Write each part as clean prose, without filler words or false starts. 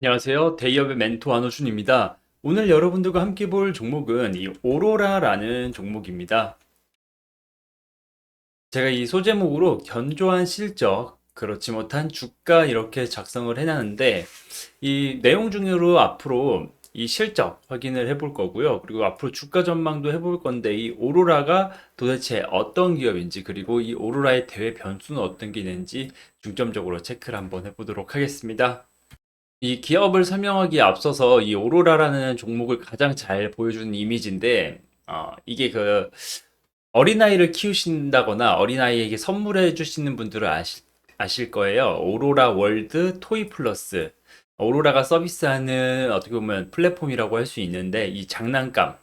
안녕하세요. 대기업의 멘토 안호준입니다. 오늘 여러분들과 함께 볼 종목은 이 오로라라는 종목입니다. 제가 이 소제목으로 견조한 실적, 그렇지 못한 주가 이렇게 작성을 해놨는데 이 내용 중으로 앞으로 이 실적 확인을 해볼 거고요. 그리고 앞으로 주가 전망도 해볼 건데 이 오로라가 도대체 어떤 기업인지 그리고 이 오로라의 대외 변수는 어떤 게 있는지 중점적으로 체크를 한번 해보도록 하겠습니다. 이 기업을 설명하기에 앞서서 이 오로라라는 종목을 가장 잘 보여주는 이미지인데, 이게 그 어린아이를 키우신다거나 어린아이에게 선물해 주시는 분들은 아실 거예요. 오로라 월드 토이 플러스. 오로라가 서비스하는 어떻게 보면 플랫폼이라고 할 수 있는데, 이 장난감.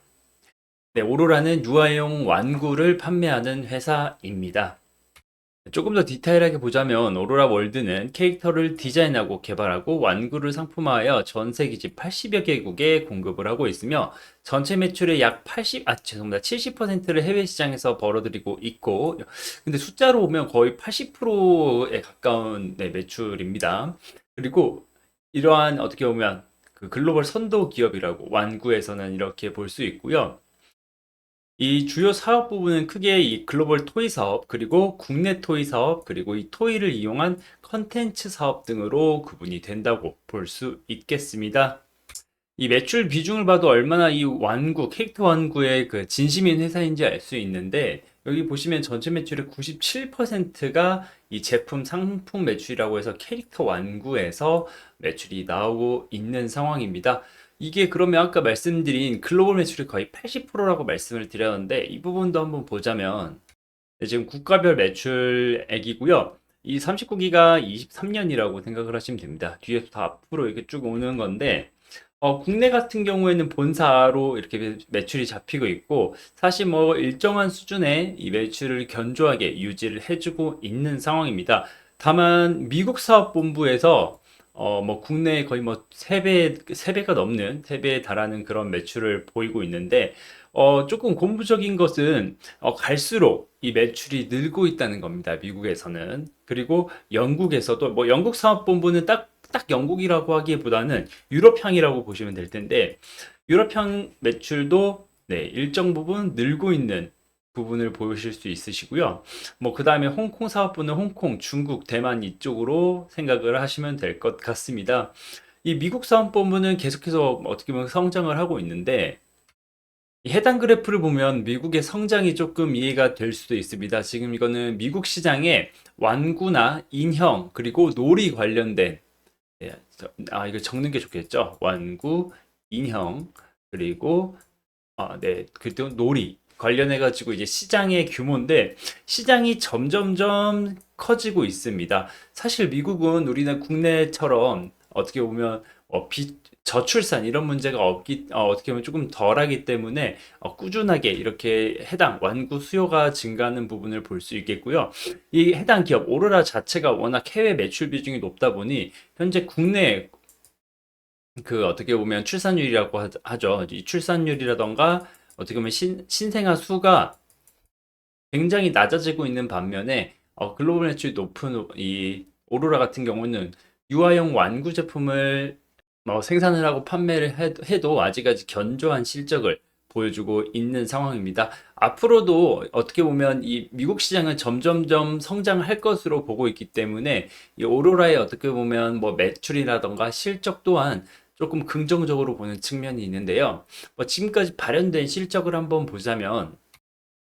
네, 오로라는 유아용玩具를 판매하는 회사입니다. 조금 더 디테일하게 보자면 오로라 월드는 캐릭터를 디자인하고 개발하고 완구를 상품화하여 전 세계 80여 개국에 공급을 하고 있으며 전체 매출의 약 죄송합니다. 70%를 해외 시장에서 벌어들이고 있고 근데 숫자로 보면 거의 80%에 가까운 네, 매출입니다. 그리고 이러한 어떻게 보면 그 글로벌 선도 기업이라고 완구에서는 이렇게 볼 수 있고요. 이 주요 사업 부분은 크게 이 글로벌 토이 사업, 그리고 국내 토이 사업, 그리고 이 토이를 이용한 컨텐츠 사업 등으로 구분이 된다고 볼 수 있겠습니다. 이 매출 비중을 봐도 얼마나 이 완구, 캐릭터 완구의 그 진심인 회사인지 알 수 있는데, 여기 보시면 전체 매출의 97%가 이 제품 상품 매출이라고 해서 캐릭터 완구에서 매출이 나오고 있는 상황입니다. 이게 그러면 아까 말씀드린 글로벌 매출이 거의 80%라고 말씀을 드렸는데, 이 부분도 한번 보자면, 네, 지금 국가별 매출액이고요. 이 39기가 23년이라고 생각을 하시면 됩니다. 뒤에서 다 앞으로 이렇게 쭉 오는 건데, 국내 같은 경우에는 본사로 이렇게 매출이 잡히고 있고, 사실 뭐 일정한 수준의 이 매출을 견조하게 유지를 해주고 있는 상황입니다. 다만, 미국 사업본부에서 뭐 국내에 거의 뭐 세배가 넘는, 세배에 달하는 그런 매출을 보이고 있는데, 조금 고무적인 것은, 갈수록 이 매출이 늘고 있다는 겁니다. 미국에서는. 그리고 영국에서도, 뭐 영국 사업본부는 딱 영국이라고 하기보다는 유럽향이라고 보시면 될 텐데, 유럽향 매출도 네, 일정 부분 늘고 있는 부분을 보실 수 있으시고요. 뭐, 그 다음에 홍콩 사업부는 홍콩, 중국, 대만 이쪽으로 생각을 하시면 될 것 같습니다. 이 미국 사업본부는 계속해서 어떻게 보면 성장을 하고 있는데, 이 해당 그래프를 보면 미국의 성장이 조금 이해가 될 수도 있습니다. 지금 이거는 미국 시장에 완구나 인형, 그리고 놀이 관련된 예, 이거 적는 게 좋겠죠. 완구, 인형, 그리고 네, 그리고 놀이 관련해 가지고 이제 시장의 규모인데 시장이 점점점 커지고 있습니다. 사실 미국은 우리는 국내처럼 어떻게 보면 저출산 이런 문제가 어떻게 보면 조금 덜하기 때문에 꾸준하게 이렇게 해당 완구 수요가 증가하는 부분을 볼 수 있겠고요. 이 해당 기업 오로라 자체가 워낙 해외 매출 비중이 높다 보니 현재 국내 그 어떻게 보면 출산율이라고 하죠. 이 출산율이라던가 어떻게 보면 신생아 수가 굉장히 낮아지고 있는 반면에 글로벌 매출이 높은 이 오로라 같은 경우는 유아용 완구 제품을 생산을 하고 판매를 해도 아직까지 견조한 실적을 보여주고 있는 상황입니다. 앞으로도 어떻게 보면 이 미국 시장은 점점점 성장할 것으로 보고 있기 때문에 이 오로라의 어떻게 보면 뭐 매출이라던가 실적 또한 조금 긍정적으로 보는 측면이 있는데요. 지금까지 발현된 실적을 한번 보자면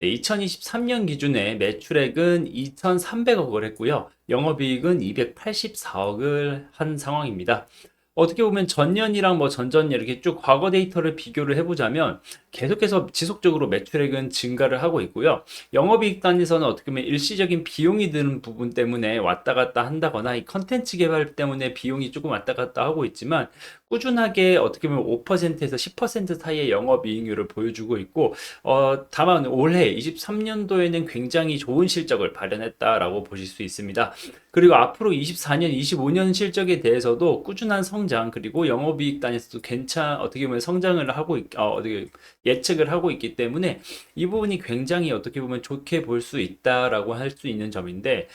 2023년 기준에 매출액은 2,300억을 했고요. 영업이익은 284억을 한 상황입니다. 어떻게 보면 전년이랑 뭐 전전년 이렇게 쭉 과거 데이터를 비교를 해보자면 계속해서 지속적으로 매출액은 증가를 하고 있고요. 영업이익 단에서는 어떻게 보면 일시적인 비용이 드는 부분 때문에 왔다 갔다 한다거나 이 컨텐츠 개발 때문에 비용이 조금 왔다 갔다 하고 있지만 꾸준하게 어떻게 보면 5%에서 10% 사이의 영업이익률을 보여주고 있고 다만 올해 23년도에는 굉장히 좋은 실적을 발현했다라고 보실 수 있습니다. 그리고 앞으로 24년, 25년 실적에 대해서도 꾸준한 성장, 그리고 영업이익 단에서도 어떻게 보면 성장을 하고, 어떻게 예측을 하고 있기 때문에 이 부분이 굉장히 어떻게 보면 좋게 볼 수 있다라고 할 수 있는 점인데,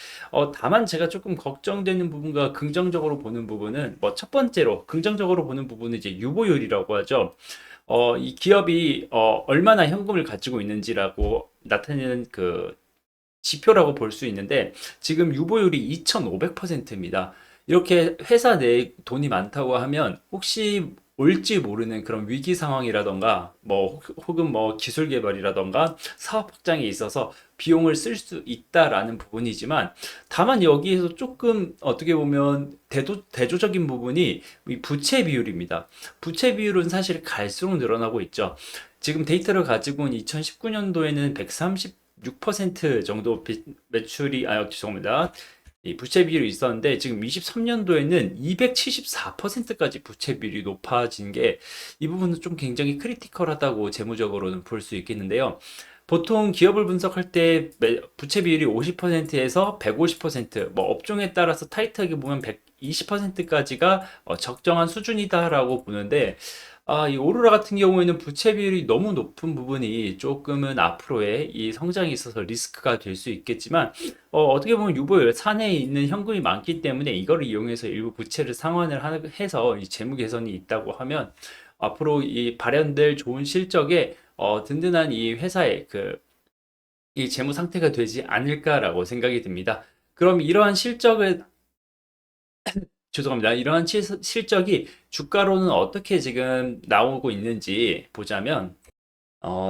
다만 제가 조금 걱정되는 부분과 긍정적으로 보는 부분은, 뭐 첫 번째로 긍정적으로 보는 부분은 이제 유보율이라고 하죠. 이 기업이 얼마나 현금을 가지고 있는지라고 나타내는 그 지표라고 볼 수 있는데 지금 유보율이 2,500%입니다. 이렇게 회사 내에 돈이 많다고 하면 혹시 올지 모르는 그런 위기 상황이라던가 뭐 혹은 뭐 기술 개발이라던가 사업 확장에 있어서 비용을 쓸 수 있다라는 부분이지만 다만 여기에서 조금 어떻게 보면 대조적인 부분이 이 부채 비율입니다. 부채 비율은 사실 갈수록 늘어나고 있죠. 지금 데이터를 가지고 온 2019년도에는 136% 정도 매출이, 죄송합니다. 이 부채 비율이 있었는데 지금 23년도에는 274%까지 부채 비율이 높아진 게 이 부분은 좀 굉장히 크리티컬하다고 재무적으로는 볼 수 있겠는데요. 보통 기업을 분석할 때 부채 비율이 50%에서 150%, 뭐 업종에 따라서 타이트하게 보면 120%까지가 적정한 수준이다라고 보는데 이 오로라 같은 경우에는 부채 비율이 너무 높은 부분이 조금은 앞으로의 이 성장에 있어서 리스크가 될 수 있겠지만, 어떻게 보면 유보율, 사내에 있는 현금이 많기 때문에 이거를 이용해서 일부 부채를 해서 이 재무 개선이 있다고 하면, 앞으로 이 발현될 좋은 실적에, 든든한 이 회사의 이 재무 상태가 되지 않을까라고 생각이 듭니다. 그럼 이러한 실적을 죄송합니다. 이러한 실적이 주가로는 어떻게 지금 나오고 있는지 보자면,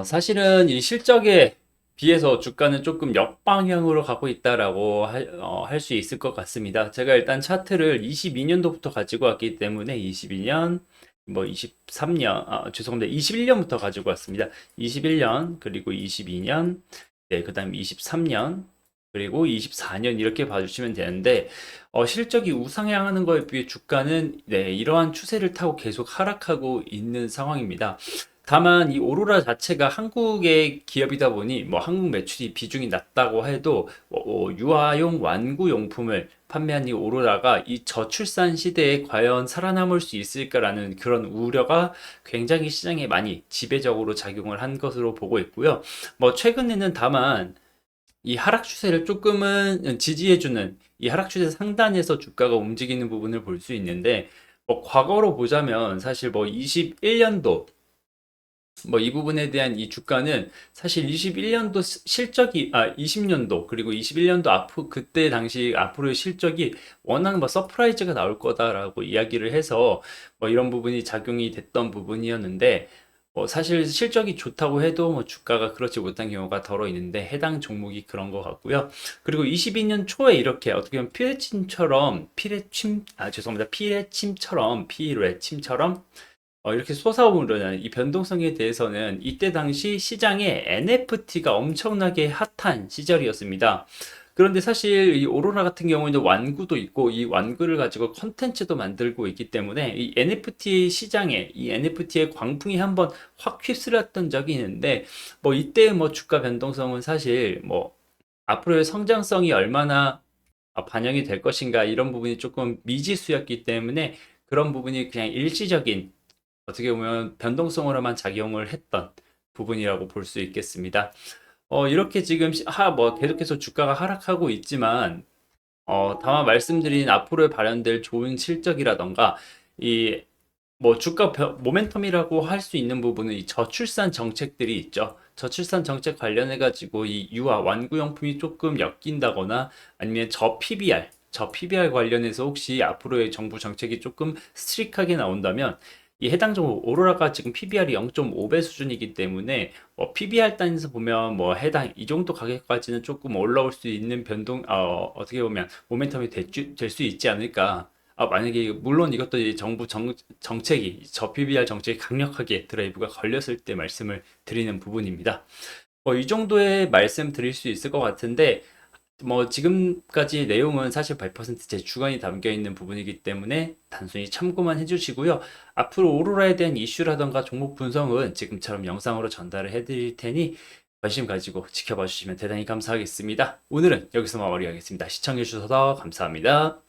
사실은 이 실적에 비해서 주가는 조금 역방향으로 가고 있다라고 할 수 있을 것 같습니다. 제가 일단 차트를 22년도부터 가지고 왔기 때문에 22년, 뭐 23년, 죄송합니다. 21년부터 가지고 왔습니다. 21년, 그리고 22년, 네, 그 다음 23년, 그리고 24년 이렇게 봐주시면 되는데, 실적이 우상향하는 거에 비해 주가는 네, 이러한 추세를 타고 계속 하락하고 있는 상황입니다. 다만 이 오로라 자체가 한국의 기업이다 보니 뭐 한국 매출이 비중이 낮다고 해도 유아용 완구 용품을 판매한 이 오로라가 이 저출산 시대에 과연 살아남을 수 있을까라는 그런 우려가 굉장히 시장에 많이 지배적으로 작용을 한 것으로 보고 있고요. 뭐 최근에는 다만 이 하락 추세를 조금은 지지해주는 이 하락 추세 상단에서 주가가 움직이는 부분을 볼 수 있는데 뭐 과거로 보자면 사실 뭐 21년도 뭐 이 부분에 대한 이 주가는 사실 21년도 실적이 20년도 그리고 21년도 그때 당시 앞으로의 실적이 워낙 뭐 서프라이즈가 나올 거다라고 이야기를 해서 뭐 이런 부분이 작용이 됐던 부분이었는데 사실 실적이 좋다고 해도 뭐 주가가 그렇지 못한 경우가 더러 있는데 해당 종목이 그런 것 같고요. 그리고 22년 초에 이렇게 어떻게 보면 피레침처럼 이렇게 솟아오르는 이 변동성에 대해서는 이때 당시 시장에 NFT가 엄청나게 핫한 시절이었습니다. 그런데 사실 이 오로라 같은 경우에는 완구도 있고 이 완구를 가지고 컨텐츠도 만들고 있기 때문에 이 NFT 시장에 이 NFT의 광풍이 한번 확 휩쓸렸던 적이 있는데 뭐 이때의 뭐 주가 변동성은 사실 뭐 앞으로의 성장성이 얼마나 반영이 될 것인가 이런 부분이 조금 미지수였기 때문에 그런 부분이 그냥 일시적인 어떻게 보면 변동성으로만 작용을 했던 부분이라고 볼 수 있겠습니다. 이렇게 지금 뭐 계속해서 주가가 하락하고 있지만, 다만 말씀드린 앞으로 발현될 좋은 실적이라던가, 이, 뭐 주가 모멘텀이라고 할 수 있는 부분은 이 저출산 정책들이 있죠. 저출산 정책 관련해가지고 이 유아 완구용품이 조금 엮인다거나 아니면 저 PBR 관련해서 혹시 앞으로의 정부 정책이 조금 스트릭하게 나온다면 이 해당 종목 오로라가 지금 PBR이 0.5배 수준이기 때문에 PBR 단에서 보면 뭐 해당 이 정도 가격까지는 조금 올라올 수 있는 어떻게 보면 모멘텀이 될 수 있지 않을까. 만약에 물론 이것도 이 정부 정책이 저 PBR 정책이 강력하게 드라이브가 걸렸을 때 말씀을 드리는 부분입니다. 이 정도의 말씀 드릴 수 있을 것 같은데 뭐 지금까지 내용은 사실 100%제 주관이 담겨 있는 부분이기 때문에 단순히 참고만 해주시고요. 앞으로 오로라에 대한 이슈라던가 종목 분석은 지금처럼 영상으로 전달을 해드릴 테니 관심 가지고 지켜봐 주시면 대단히 감사하겠습니다. 오늘은 여기서 마무리하겠습니다. 시청해 주셔서 감사합니다.